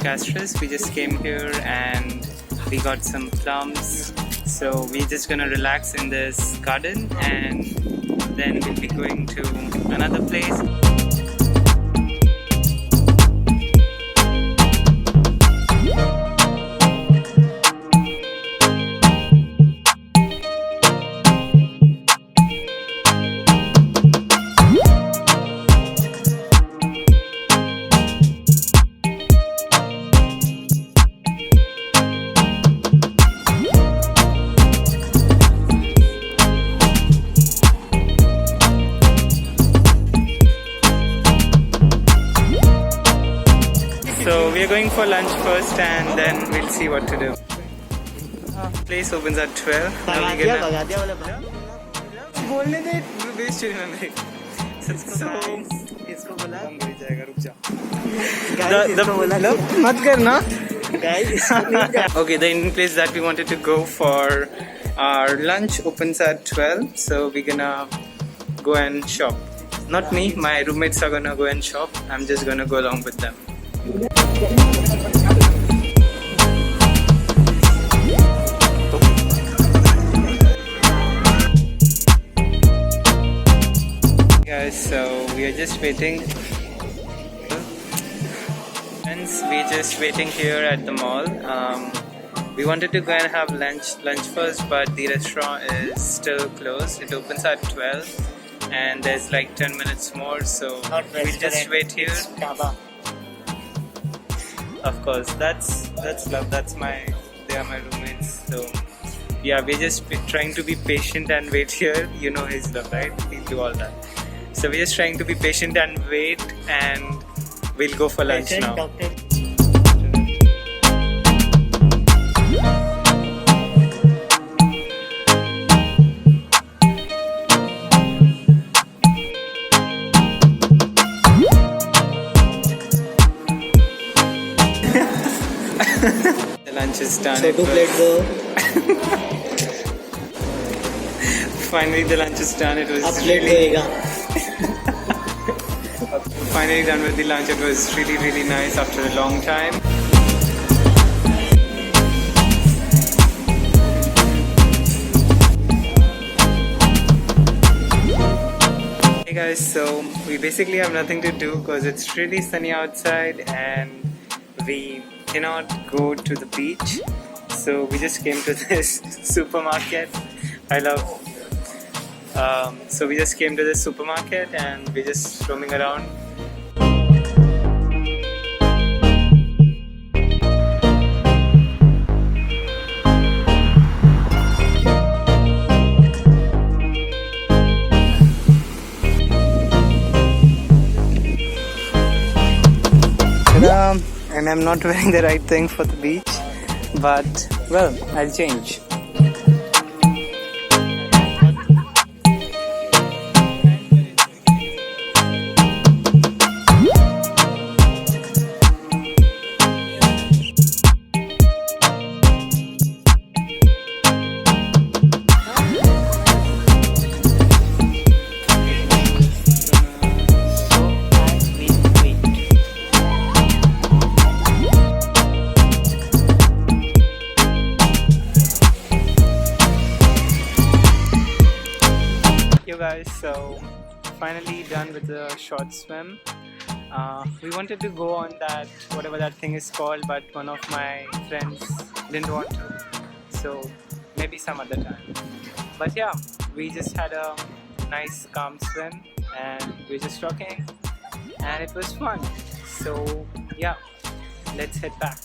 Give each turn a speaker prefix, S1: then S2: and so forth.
S1: Castris. We just came here and we got some plums. So we're just gonna relax in this garden and then we'll be going to another place. So we are going for lunch first and then we'll see what to do. Place opens at 12. Now we're gonna... बोलने दे, waste your memory. So इसको बोला hungry जाएगा, रुक जा. मत करना. Okay, the Indian place that we wanted to go for our lunch opens at 12. So we're gonna go and shop. Not me, my roommates are gonna go and shop. I'm just gonna go along with them. Guys, so we are just waiting. Friends, we're just waiting here at the mall. We wanted to go and have lunch first, but the restaurant is still closed. It opens at 12 and there's like 10 minutes more, so we'll just wait here. Of course, that's love. They are my roommates. So yeah, we're just trying to be patient and wait here. You know his love, right? He'll do all that. So we're just trying to be patient and wait, and we'll go for lunch now. Doctor. The lunch is done.
S2: So 2 plates go.
S1: Finally the lunch is done. It was finally done with the lunch. It was really nice after a long time. Hey guys, so we basically have nothing to do because it's really sunny outside and we cannot go to the beach, so we just came to this supermarket. I love so we just came to this supermarket and we're just roaming around. And I'm not wearing the right thing for the beach, but well, I'll change. Guys, so finally done with the short swim. We wanted to go on that, whatever that thing is called, but one of my friends didn't want to, so maybe some other time. But yeah, we just had a nice calm swim and we're just talking and it was fun. So yeah, let's head back.